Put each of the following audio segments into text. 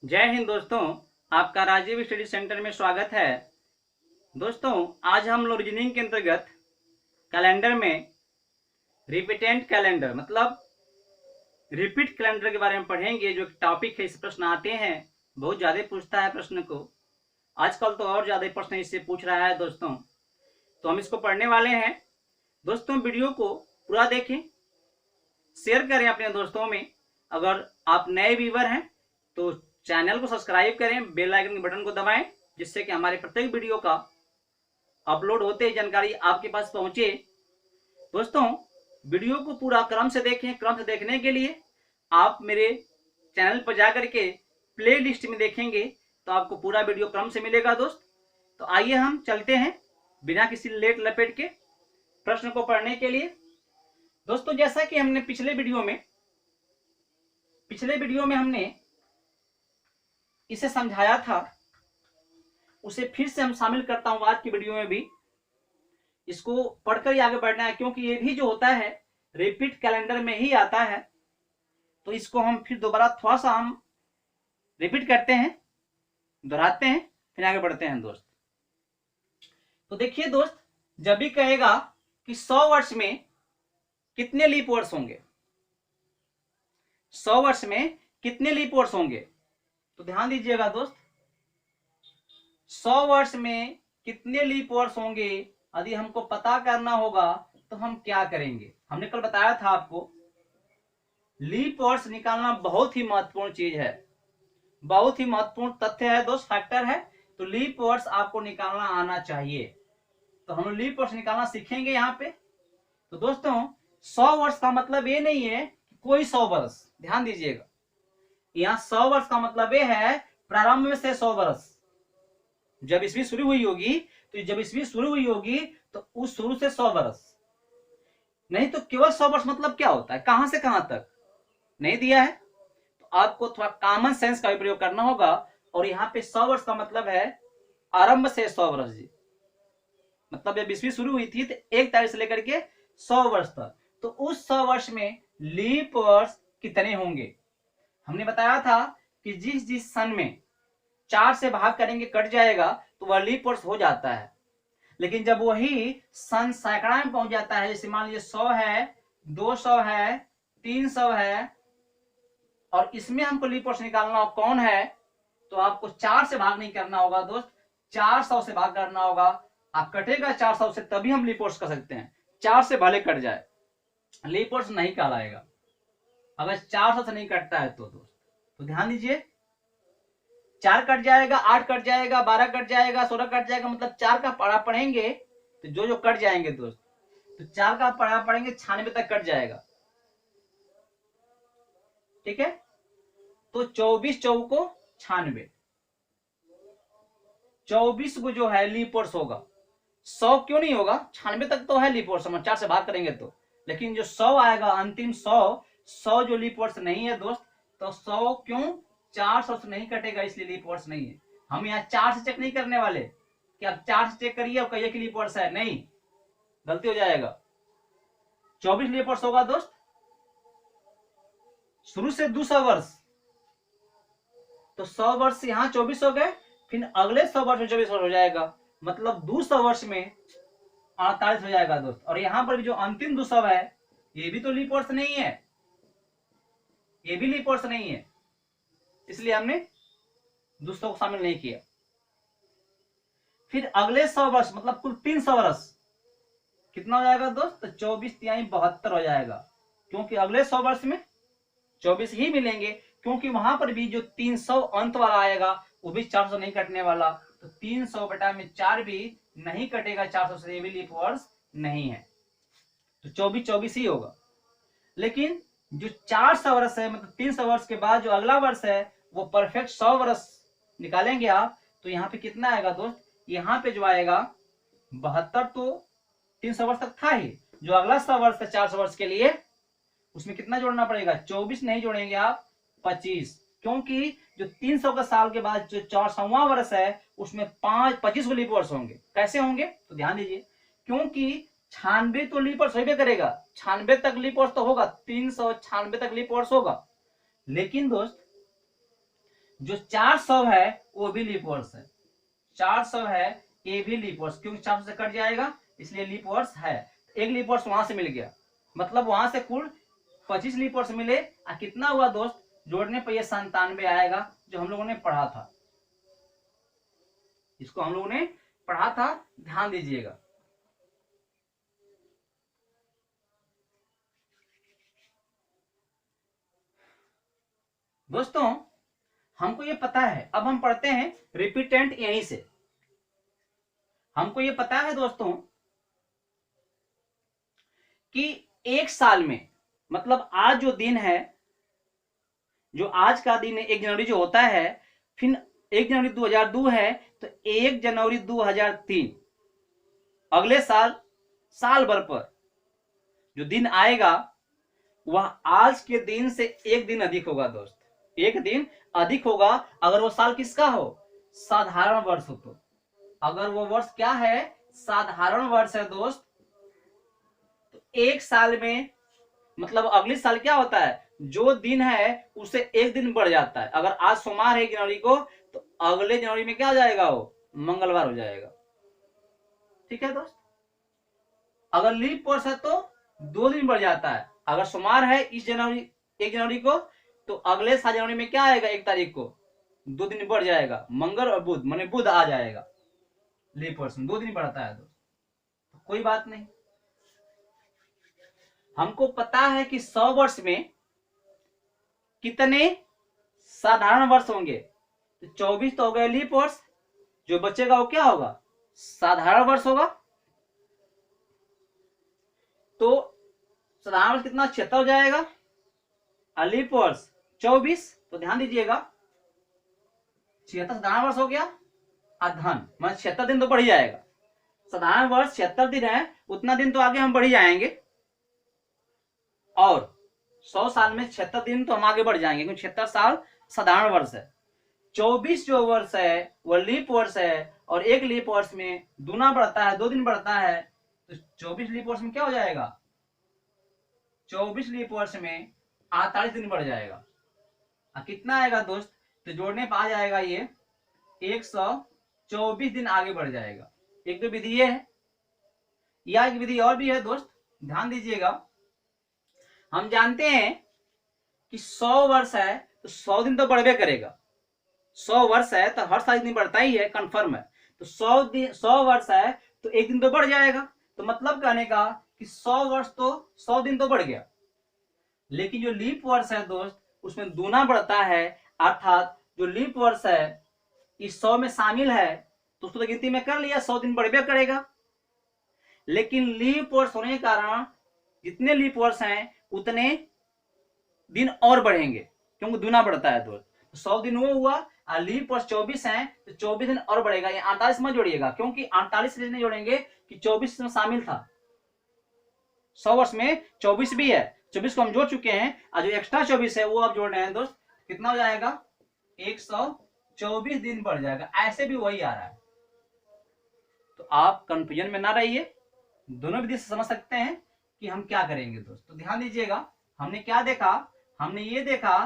जय हिंद दोस्तों। आपका राजीव स्टडी सेंटर में स्वागत है। दोस्तों, आज हम लोग रीजनिंग के अंतर्गत कैलेंडर में रिपीटेंट कैलेंडर मतलब रिपीट कैलेंडर के बारे में पढ़ेंगे। जो टॉपिक है, इस प्रश्न आते हैं, बहुत ज़्यादा पूछता है प्रश्न को। आजकल तो और ज़्यादा प्रश्न इससे पूछ रहा है दोस्तों, तो हम इसको पढ़ने वाले हैं। दोस्तों, वीडियो को पूरा देखें, शेयर करें अपने दोस्तों में। अगर आप नए व्यूवर हैं तो चैनल को सब्सक्राइब करें, बेल आइकन के बटन को दबाएं, जिससे कि हमारे प्रत्येक वीडियो का अपलोड होते ही जानकारी आपके पास पहुंचे। दोस्तों, वीडियो को पूरा क्रम से देखें। क्रम से देखने के लिए आप मेरे चैनल पर जाकर के प्ले लिस्ट में देखेंगे तो आपको पूरा वीडियो क्रम से मिलेगा दोस्त। तो आइए हम चलते हैं बिना किसी लेट लपेट के प्रश्न को पढ़ने के लिए। दोस्तों, जैसा कि हमने पिछले वीडियो में हमने इसे समझाया था, उसे फिर से हम शामिल करता हूं आज की वीडियो में भी। इसको पढ़कर ही आगे बढ़ना है, क्योंकि ये भी जो होता है रिपीट कैलेंडर में ही आता है। तो इसको हम फिर दोबारा थोड़ा सा हम रिपीट करते हैं, दोहराते हैं, फिर आगे बढ़ते हैं दोस्त। तो देखिए दोस्त, जब भी कहेगा कि 100 वर्ष में कितने लीप वर्ष होंगे, 100 वर्ष में कितने लीप वर्ष होंगे, तो ध्यान दीजिएगा दोस्त। 100 वर्ष में कितने लीप वर्ष होंगे यदि हमको पता करना होगा तो हम क्या करेंगे। हमने कल बताया था आपको, लीप वर्ष निकालना बहुत ही महत्वपूर्ण चीज है, बहुत ही महत्वपूर्ण तथ्य है दोस्त, फैक्टर है। तो लीप वर्ष आपको निकालना आना चाहिए। तो हम लीप वर्ष निकालना सीखेंगे यहाँ पे। तो दोस्तों, 100 वर्ष का मतलब ये नहीं है कि कोई 100 वर्ष, ध्यान दीजिएगा। यहाँ 100 वर्ष का मतलब ये है प्रारंभ में से 100 वर्ष। जब ईस्वी शुरू हुई होगी, तो जब ईस्वी शुरू हुई होगी तो उस शुरू से 100 वर्ष। नहीं तो केवल 100 वर्ष मतलब क्या होता है, कहां से कहां तक नहीं दिया है। तो आपको थोड़ा कॉमन सेंस का भी प्रयोग करना होगा। और यहाँ पे 100 वर्ष का मतलब है आरंभ से 100 वर्ष जी। मतलब जब ईस्वी शुरू हुई थी तो 1 तारीख से लेकर के 100 वर्ष तक, तो उस 100 वर्ष में लीप वर्ष कितने होंगे। हमने बताया था कि जिस जिस सन में 4 से भाग करेंगे कट जाएगा तो वह लीप वर्ष हो जाता है। लेकिन जब वही सन सैकड़ा में पहुंच जाता है, जैसे मान लीजिए 100 है, 200 है, 300 है, और इसमें हमको लीप वर्ष निकालना हो कौन है, तो आपको 4 से भाग नहीं करना होगा दोस्त, 400 से भाग करना होगा। आप कटेगा 400 से तभी हम लीप वर्ष कर सकते हैं। 4 से भले कट जाए, लीप वर्ष नहीं कहलाएगा अगर 400 से नहीं कटता है तो दोस्त। तो ध्यान दीजिए, 4 कट जाएगा, 8 कट जाएगा, 12 कट जाएगा, 16 कट जाएगा, मतलब 4 का पढ़ा पढ़ेंगे तो जो कट जाएंगे दोस्त, तो 4 का पढ़ा पढ़ेंगे 96 तक कट जाएगा। ठीक है, तो 24 चौको 96, 24 को जो है लीप वर्ष होगा। 100 क्यों नहीं होगा, 96 तक तो है लीप वर्ष, हम 4 से भाग करेंगे तो। लेकिन जो 100 आएगा अंतिम 100 जो लीप वर्ष नहीं है दोस्त। तो 100 क्यों, 400 से नहीं कटेगा, इसलिए लीप वर्ष नहीं है। हम यहाँ 4 से चेक नहीं करने वाले कि आप 4 से चेक करिए और कहिए कि लीप वर्ष है, नहीं, गलती हो जाएगा। 24 लीप वर्ष होगा दोस्त। शुरू से 200 वर्ष, तो 100 वर्ष यहाँ 24 हो गए, फिर अगले 100 वर्ष में 24 वर्ष हो जाएगा, मतलब 200 वर्ष में 48 हो जाएगा दोस्त। और यहाँ पर भी जो अंतिम 200 है, ये भी तो लीप वर्ष नहीं है, ये भी लीप वर्ष नहीं है, इसलिए हमने 200 को शामिल नहीं किया। फिर अगले 100 वर्ष मतलब कुल 300 वर्ष कितना हो जाएगा दोस्त, तो 24 तिहाई 72 हो जाएगा, क्योंकि अगले 100 वर्ष में 24 ही मिलेंगे, क्योंकि वहां पर भी जो 300 अंत वाला आएगा वो भी 400 नहीं कटने वाला। तो 300 बटा में 4 भी नहीं कटेगा 400 से, ये भी लीप वर्ष नहीं है, तो 24 ही होगा। लेकिन जो 400 वर्ष है, मतलब 300 वर्ष के बाद जो अगला वर्ष है वो परफेक्ट 100 वर्ष निकालेंगे आप, तो यहाँ पे कितना आएगा दोस्त, यहाँ पे जो आएगा 72, तो 300 वर्ष तक था ही। जो अगला 100 वर्ष है 400 वर्ष के लिए, उसमें कितना जोड़ना पड़ेगा, 24 नहीं जोड़ेंगे आप, 25, क्योंकि जो 300 के साल के बाद जो 400वां वर्ष है उसमें 25 को लीप वर्ष होंगे। कैसे होंगे, तो ध्यान दीजिए, क्योंकि 96 तो लीप वर्ष होबे करेगा, 96 तक लीप वर्ष तो होगा, 396 तक लीप वर्ष होगा। लेकिन दोस्त जो 400 है वो भी लीप वर्ष है, 400 है ये भी लीप वर्ष, क्योंकि 400 से कट जाएगा इसलिए लीप वर्ष है। एक लीप वर्ष वहां से मिल गया, मतलब वहां से कुल 25 लीप वर्ष मिले। और कितना हुआ दोस्त, जोड़ने पर ये 97 आएगा जो हम लोगों ने पढ़ा था, इसको हम लोगों ने पढ़ा था, ध्यान दीजिएगा। दोस्तों हमको ये पता है, अब हम पढ़ते हैं रिपीटेंट यहीं से। हमको ये पता है दोस्तों कि एक साल में, मतलब आज जो दिन है, जो आज का दिन है 1 जनवरी जो होता है, फिर 1 जनवरी 2002 है तो 1 जनवरी 2003, अगले साल साल भर पर जो दिन आएगा वह आज के दिन से एक दिन अधिक होगा दोस्त, एक दिन अधिक होगा। अगर वो साल किसका हो, साधारण वर्ष हो तो। अगर वो वर्ष क्या है, साधारण वर्ष है दोस्त, तो एक साल में, मतलब अगले साल क्या होता है, जो दिन है उससे एक दिन बढ़ जाता है। अगर आज सोमवार है 1 जनवरी को, तो अगले जनवरी में क्या हो जाएगा, वो मंगलवार हो जाएगा। ठीक है दोस्त। अगर लीप वर्ष है तो 2 दिन बढ़ जाता है। अगर सोमवार है 1 जनवरी को, तो अगले 7 जनवरी में क्या आएगा, 1 तारीख को 2 दिन बढ़ जाएगा, मंगल और बुध, माने बुध आ जाएगा। लीप वर्ष में 2 दिन बढ़ता है दोस्त, तो कोई बात नहीं। हमको पता है कि 100 वर्ष में कितने साधारण वर्ष होंगे, तो 24 तो हो गए लीप वर्ष, जो बचेगा वो क्या होगा, साधारण वर्ष होगा। तो साधारण वर्ष कितना, 76 हो जाएगा, लीप वर्ष 24, तो ध्यान दीजिएगा 76 साधारण वर्ष हो गया, धन मतलब 76 दिन तो बढ़ ही जाएगा। साधारण वर्ष 76 दिन है, उतना दिन तो आगे हम बढ़ ही जाएंगे, और 100 साल में 76 दिन तो हम आगे बढ़ जाएंगे, क्योंकि 76 साल साधारण वर्ष है। 24 जो वर्ष है वह लीप वर्ष है, और एक लीप वर्ष में दूना बढ़ता है, 2 दिन बढ़ता है, तो 24 लीप वर्ष में क्या हो जाएगा, 24 लीप वर्ष में 48 दिन बढ़ जाएगा। कितना आएगा दोस्त, तो जोड़ने पर आ जाएगा ये 124 दिन आगे बढ़ जाएगा। एक तो विधि ये है, या एक विधि और भी है दोस्त, ध्यान दीजिएगा। हम जानते हैं कि 100 वर्ष है तो 100 दिन तो बढ़वे करेगा, 100 वर्ष है तो हर साल दिन बढ़ता ही है, कंफर्म है। तो 100 वर्ष है तो एक दिन तो बढ़ जाएगा, तो मतलब कहने का कि 100 वर्ष तो 100 दिन तो बढ़ गया। लेकिन जो लीप वर्ष है दोस्त, उसमें दूना बढ़ता है, अर्थात जो लीप वर्ष है इस 100 में शामिल है, तो उसको तो गिनती में कर लिया, 100 दिन बढ़वे करेगा। लेकिन लीप वर्ष होने के कारण जितने लीप वर्ष हैं उतने दिन और बढ़ेंगे, क्योंकि दूना बढ़ता है दोस्त। 100 दिन वो हुआ, और लीप वर्ष 24 है तो 24 दिन और बढ़ेगा। ये 48 मत जोड़िएगा, क्योंकि 48 इसलिए नहीं जोड़ेंगे कि 24 में शामिल था, 100 वर्ष में 24 भी है, 24 को हम जोड़ चुके हैं, और जो एक्स्ट्रा 24 है वो आप जोड़ रहे हैं दोस्त, कितना हो जाएगा, 124 दिन बढ़ जाएगा। ऐसे भी वही आ रहा है, तो आप कंफ्यूजन में ना रहिए, दोनों विधि से समझ सकते हैं कि हम क्या करेंगे दोस्त। तो ध्यान दीजिएगा, हमने क्या देखा, हमने ये देखा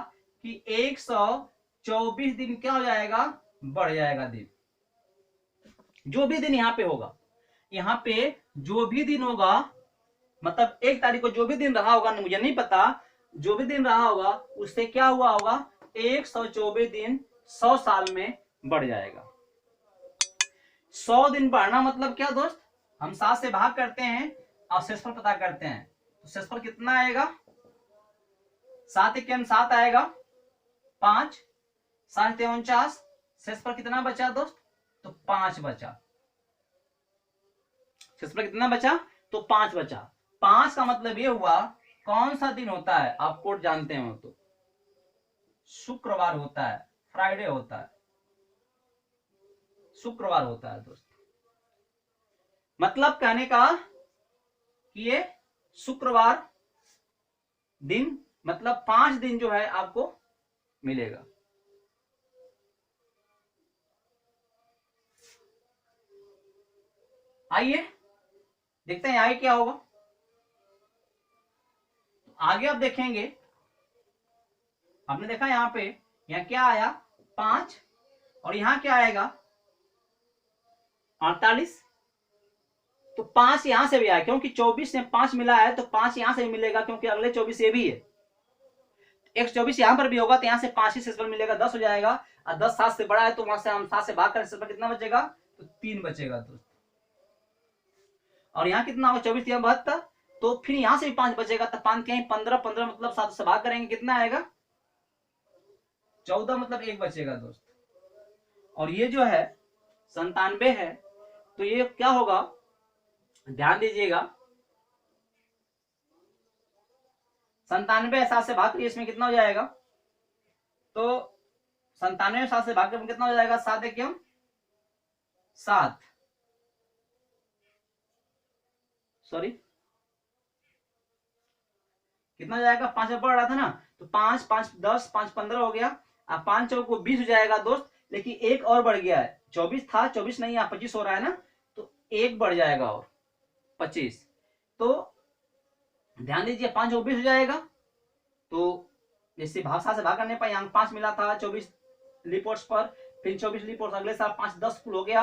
कि 124 दिन क्या हो जाएगा, बढ़ जाएगा दिन। जो भी दिन यहाँ पे होगा, यहाँ पे जो भी दिन होगा, मतलब 1 तारीख को जो भी दिन रहा होगा, मुझे नहीं पता, जो भी दिन रहा होगा उससे क्या हुआ होगा, 124 दिन 100 साल में बढ़ जाएगा। 100 दिन बढ़ना मतलब क्या दोस्त, हम 7 से भाग करते हैं और शेषफल पता करते हैं, तो शेषफल कितना आएगा, 7 के 7 आएगा, 5, 7 49, शेषफल कितना बचा दोस्त, तो 5 बचा। शेषफल कितना बचा, तो 5 बचा। 5 का मतलब ये हुआ, कौन सा दिन होता है आप कोड जानते हो तो, शुक्रवार होता है, फ्राइडे होता है, शुक्रवार होता है दोस्त। मतलब कहने का कि ये शुक्रवार दिन, मतलब 5 दिन जो है आपको मिलेगा। आइए देखते हैं आगे क्या होगा। आगे आप देखेंगे, आपने देखा यहाँ पे, यहाँ क्या आया, 5, और यहाँ क्या आएगा 48। तो 5 यहां से भी आया, क्योंकि 24 में 5 मिला है तो 5 यहां से भी मिलेगा, क्योंकि अगले 24 ये भी है। x24 यहां पर भी होगा तो यहां से 5 ही से मिलेगा, 10 हो जाएगा। और 10 7 से बड़ा है तो वहां से हम 7 से भाग करें, कितना बचेगा, तो 3 बचेगा दोस्त। और यहाँ कितना होगा 24 या 72, तो फिर यहां से भी 5 बचेगा, तो 5 क्या 15, 15 मतलब 7 से भाग करेंगे कितना आएगा 14, मतलब 1 बचेगा दोस्त। और ये जो है 97 है, तो ये क्या होगा, ध्यान दीजिएगा, 97 7 से भाग करिए, इसमें कितना हो जाएगा, तो 97 7 से भाग कर कितना हो जाएगा, 7 1 7, सॉरी कितना हो जाएगा, 5 में पढ़ रहा था ना, तो 5 5 10 5 15 हो गया। अब 5 चौक को 20 हो जाएगा दोस्त, लेकिन एक और बढ़ गया है, 24 था 24 नहीं, यहाँ 25 हो रहा है ना, तो एक बढ़ जाएगा और 25। तो ध्यान दीजिए 5 और 20 हो जाएगा, तो जैसे भाषा से भाग करने पर यहाँ 5 मिला था 24 लिपोर्ट्स पर, फिर 24 लिपोर्ट्स अगले साल 5 10 कुल हो गया,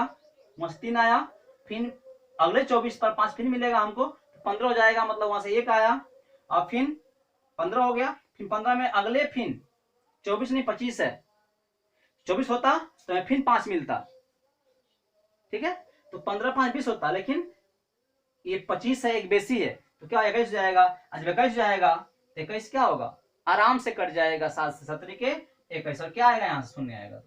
वहां 3 आया, फिर अगले 24 पर 5 फिर मिलेगा हमको, 15 हो जाएगा, मतलब वहां से 1 आया, और फिर 15 हो गया, फिर 15 में अगले फिर 24 नहीं 25 है, 24 होता तो फिर 5 मिलता, ठीक है, तो 15 5 20 होता, लेकिन ये 25 है, एक बेसी है, तो क्या 21 हो जाएगा। आज 21 जाएगा तो 21 क्या होगा, आराम से कट जाएगा, 7 से 17 के 21, और क्या आएगा यहां से शून्य आएगा।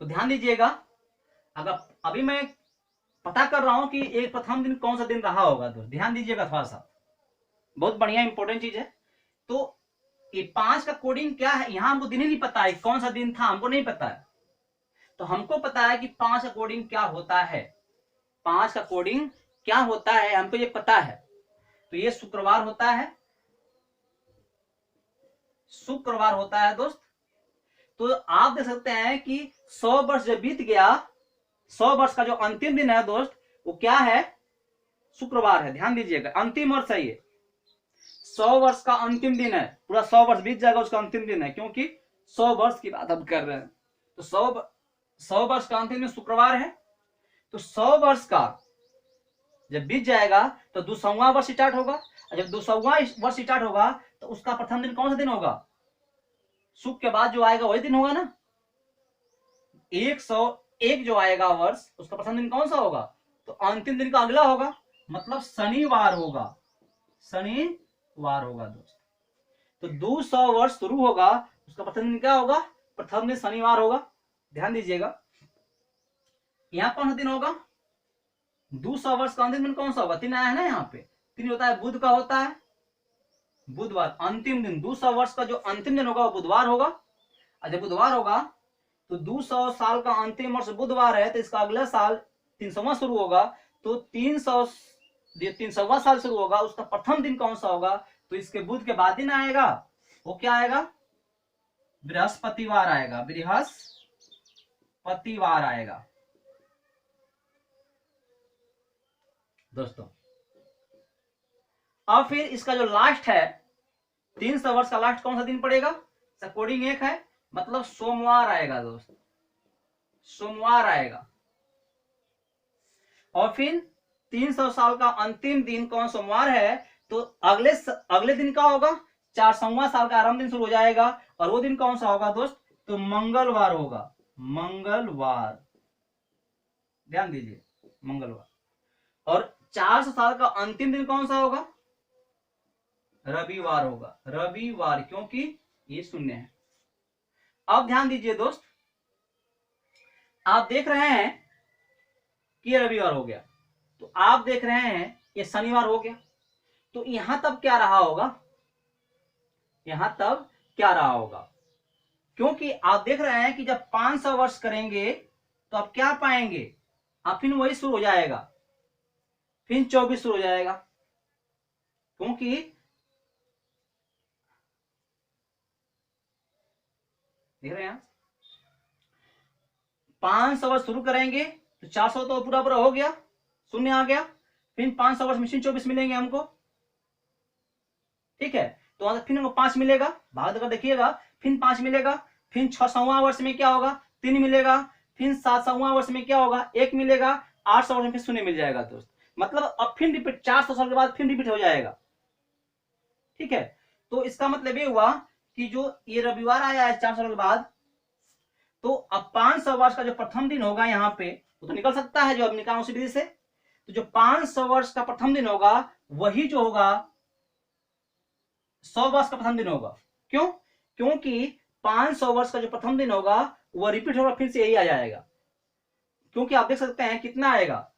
तो ध्यान दीजिएगा, अगर अभी मैं पता कर रहा हूं कि एक प्रथम दिन कौन सा दिन रहा होगा, दोस्त ध्यान दीजिएगा थोड़ा सा, बहुत बढ़िया इंपॉर्टेंट चीज है। तो ये 5 का कोडिंग क्या है, यहां हमको दिन ही नहीं पता है कौन सा दिन था, हमको नहीं पता है, तो हमको पता है कि 5 का कोडिंग क्या होता है, 5 का कोडिंग क्या होता है हमको ये पता है। तो ये शुक्रवार होता है, शुक्रवार होता है दोस्त। तो आप देख सकते हैं कि 100 वर्ष जब बीत गया, 100 वर्ष का जो अंतिम दिन है दोस्त, वो क्या है, शुक्रवार है। ध्यान दीजिएगा, अंतिम वर्ष है ये, 100 वर्ष का अंतिम दिन है, पूरा 100 वर्ष बीत जाएगा उसका अंतिम दिन है, क्योंकि 100 वर्ष की बात हम कर रहे हैं। तो 100 वर्ष का अंतिम दिन शुक्रवार है। तो 100 वर्ष का जब बीत जाएगा तो 200वां वर्ष स्टार्ट होगा, और जब 200वां वर्ष स्टार्ट होगा तो उसका प्रथम दिन कौन सा दिन होगा, शुक्र के बाद जो आएगा वही दिन होगा ना। 101 जो आएगा वर्ष, उसका प्रथम दिन कौन सा होगा, तो अंतिम दिन का अगला होगा, मतलब शनिवार होगा, शनिवार होगा दोस्त। तो 200 वर्ष शुरू होगा, उसका प्रथम दिन क्या होगा, प्रथम दिन शनिवार होगा। ध्यान दीजिएगा, यहां कौन सा दिन होगा, 200 वर्ष का अंतिम दिन कौन सा होगा, 3 आया है ना, यहाँ पे 3 होता है, बुध का होता है, बुधवार अंतिम दिन, 200 वर्ष का जो अंतिम दिन होगा वो बुधवार होगा। और जब बुधवार होगा तो 200 साल का अंतिम वर्ष बुधवार है, तो इसका अगला साल 300वां शुरू होगा, तो 300वां साल शुरू होगा, उसका प्रथम दिन कौन सा होगा, तो इसके बुध के बाद दिन आएगा, वो क्या आएगा, बृहस्पतिवार आएगा, बृहस्पतिवार आएगा दोस्तों। अब फिर इसका जो लास्ट है 300 वर्ष का लास्ट कौन सा दिन पड़ेगा, कोडिंग 1 है, मतलब सोमवार आएगा दोस्त, सोमवार आएगा। और फिर 300 साल का अंतिम दिन कौन सोमवार है, तो अगले दिन का होगा, 400वां साल का आरंभ दिन शुरू हो जाएगा, और वो दिन कौन सा होगा दोस्त, तो मंगलवार होगा, मंगलवार, ध्यान दीजिए मंगलवार। और 400 साल का अंतिम दिन कौन सा होगा, रविवार होगा, रविवार, क्योंकि ये शून्य है। अब ध्यान दीजिए दोस्त, आप देख रहे हैं कि ये रविवार हो गया, तो आप देख रहे हैं ये शनिवार हो गया, तो यहां तब क्या रहा होगा, यहां तब क्या रहा होगा, क्योंकि आप देख रहे हैं कि जब 500 वर्ष करेंगे तो आप क्या पाएंगे, आप फिर वही शुरू हो जाएगा, फिर 24 शुरू हो जाएगा, क्योंकि देख रहे हैं 500 वर्ष शुरू करेंगे तो 400 तो पूरा पूरा हो गया, शून्य आ गया, फिर 500 वर्ष में 24 मिलेंगे हमको, ठीक है, तो वहां से फिर हमको 5 मिलेगा, भाग कर देखिएगा, फिर 5 मिलेगा, फिर 600वां वर्ष में क्या होगा 3 मिलेगा, फिर 700वां वर्ष में क्या होगा 1 मिलेगा, 800 वर्ष में फिर 0 मिल जाएगा दोस्त। मतलब अब फिर रिपीट 400 साल के बाद फिर रिपीट हो जाएगा। ठीक है, तो इसका मतलब ये हुआ कि जो ये रविवार आया है 400 साल के बाद, तो अब 500 वर्ष का जो प्रथम दिन होगा यहाँ पे वो तो निकल सकता है, जो अब निकाल उसी विधि से। तो जो 500 वर्ष का प्रथम दिन होगा वही जो होगा 100 वर्ष का प्रथम दिन होगा। क्यों? क्योंकि 500 वर्ष का जो प्रथम दिन होगा वह रिपीट होगा, फिर से यही आ जाएगा। क्योंकि आप देख सकते हैं कितना आएगा,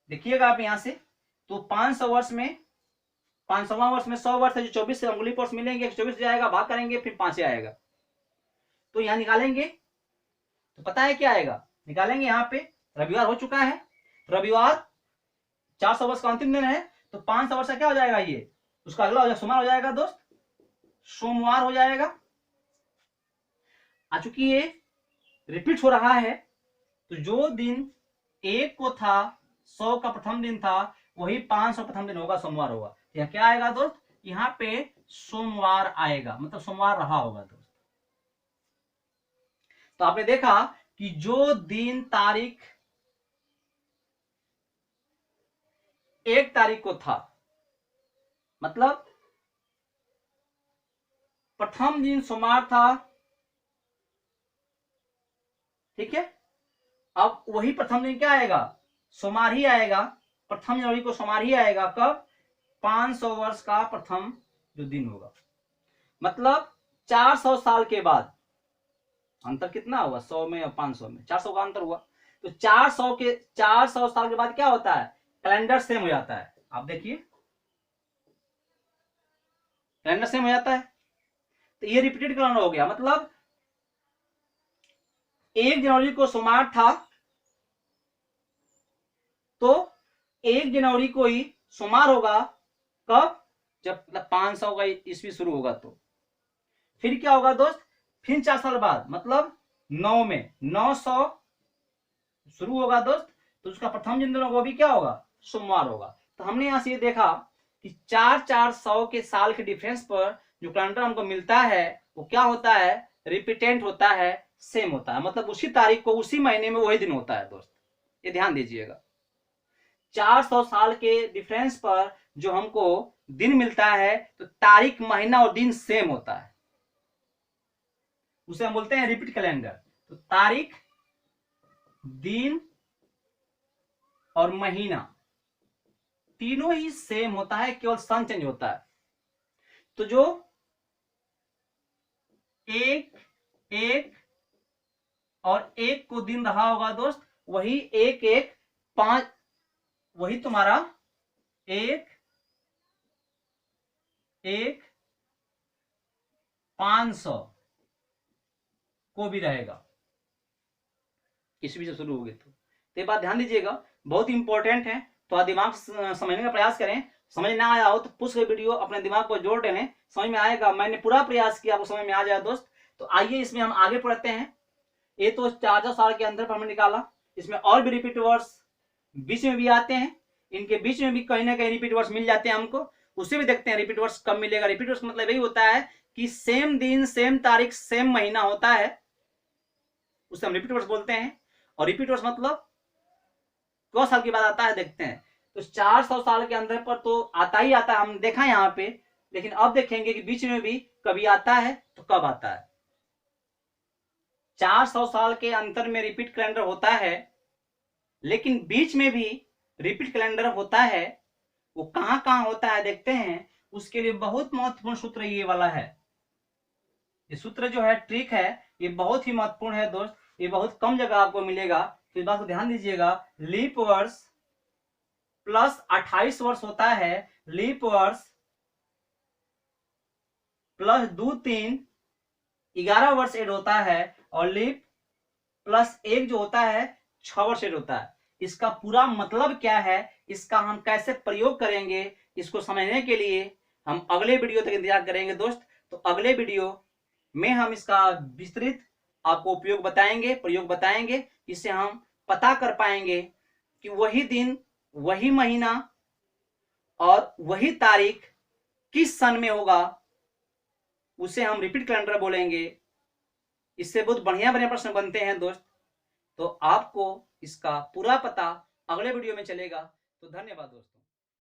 देखिएगा आप यहां से, तो 500 वर्ष में 500वां वर्ष में 100 वर्ष है, जो 24 से अंगुली वर्ष मिलेंगे, 24 जाएगा, भाग करेंगे, फिर 5 आएगा। तो यहां निकालेंगे तो पता है क्या आएगा, निकालेंगे यहाँ पे रविवार हो चुका है, रविवार 400 वर्ष का अंतिम दिन है, तो 500 वर्ष का क्या हो जाएगा, ये उसका अगला हो जाएगा सोमवार हो जाएगा दोस्त, सोमवार हो जाएगा। आ चूंकि ये रिपीट हो रहा है, तो जो दिन 1 को था 100 का प्रथम दिन था, वही 500 प्रथम दिन होगा, सोमवार होगा। यह क्या आएगा दोस्त, यहाँ पे सोमवार आएगा, मतलब सोमवार रहा होगा दोस्त। तो आपने देखा कि जो दिन तारीख 1 तारीख को था, मतलब प्रथम दिन सोमवार था, ठीक है, अब वही प्रथम दिन क्या आएगा, सोमवार ही आएगा, प्रथम जनवरी को सोमवार ही आएगा। कब? 500 वर्ष का प्रथम जो दिन होगा, मतलब 400 साल के बाद। अंतर कितना हुआ 100 में और 500 में, 400 का अंतर हुआ। तो 400 साल के बाद क्या होता है, कैलेंडर सेम हो जाता है। आप देखिए कैलेंडर सेम हो जाता है, तो ये रिपीटेड कैलेंडर हो गया। मतलब 1 जनवरी को सोमवार था, तो 1 जनवरी को ही सोमवार होगा। कब? जब 500 का ईस्वी शुरू होगा। तो फिर क्या होगा दोस्त, फिर 4 साल बाद, मतलब 9 में 900 शुरू होगा दोस्त, तो उसका प्रथम दिन वो भी क्या होगा, सोमवार होगा। तो हमने यहां से ये देखा कि 4-400 के साल के डिफरेंस पर जो कैलेंडर हमको मिलता है वो क्या होता है, रिपीटेंट होता है, सेम होता है, मतलब उसी तारीख को उसी महीने में वही दिन होता है दोस्त, ये ध्यान दीजिएगा। 400 साल के डिफरेंस पर जो हमको दिन मिलता है, तो तारीख, महीना और दिन सेम होता है, उसे हम बोलते हैं रिपीट कैलेंडर। तो तारीख, दिन और महीना तीनों ही सेम होता है, केवल सन चेंज होता है। तो जो 1 और 1 को दिन रहा होगा दोस्त, वही 1-1-5, वही तुम्हारा 1-1-500 को भी रहेगा, ईस्वी से शुरू होगी। तो ये बात ध्यान दीजिएगा, बहुत इंपॉर्टेंट है। तो आप दिमाग समझने का प्रयास करें, समझ ना आया हो तो पूछ के वीडियो अपने दिमाग को जोड़ देने, समझ में आएगा। मैंने पूरा प्रयास किया आपको समझ में आ जाए दोस्त। तो आइए इसमें हम आगे पढ़ते हैं। ये तो 4 साल के अंदर पर हमने निकाला, इसमें और भी रिपीट वर्ड्स बीच में भी आते हैं, इनके बीच में भी कहीं ना कहीं रिपीट वर्ड्स मिल जाते हैं हमको, उसे भी देखते हैं रिपीट वर्ड्स कब मिलेगा। रिपीट वर्ड्स मतलब यही होता है कि सेम दिन, सेम तारीख, सेम महीना होता है, उसे हम रिपीट वर्ड्स बोलते हैं। और रिपीट वर्ड्स मतलब 100 साल के बाद आता है, देखते हैं। तो 400 साल के अंदर पर तो आता ही आता है, हम देखा यहाँ पे, लेकिन अब देखेंगे कि बीच में भी कभी आता है तो कब आता है। 400 साल के अंतर में रिपीट कैलेंडर होता है, लेकिन बीच में भी रिपीट कैलेंडर होता है। वो कहां कहां होता है देखते हैं, उसके लिए बहुत महत्वपूर्ण सूत्र ये वाला है। ये सूत्र जो है, ट्रिक है, ये बहुत ही महत्वपूर्ण है दोस्त, ये बहुत कम जगह आपको मिलेगा। तो इस बात को ध्यान दीजिएगा। लीप वर्ष प्लस 28 वर्ष होता है, लीप वर्ष प्लस 2-3 11 वर्ष एड होता है, और लीप प्लस 1 जो होता है 6 वर्ष एड होता है। इसका पूरा मतलब क्या है, इसका हम कैसे प्रयोग करेंगे, इसको समझने के लिए हम अगले वीडियो तक इंतजार करेंगे दोस्त। तो अगले वीडियो में हम इसका विस्तृत आपको उपयोग बताएंगे, प्रयोग बताएंगे, इससे हम पता कर पाएंगे कि वही दिन, वही महीना और वही तारीख किस सन में होगा उसे हम रिपीट कैलेंडर बोलेंगे। इससे बहुत बढ़िया बढ़िया प्रश्न बनते हैं दोस्त। तो आपको इसका पूरा पता अगले वीडियो में चलेगा। तो धन्यवाद दोस्तों।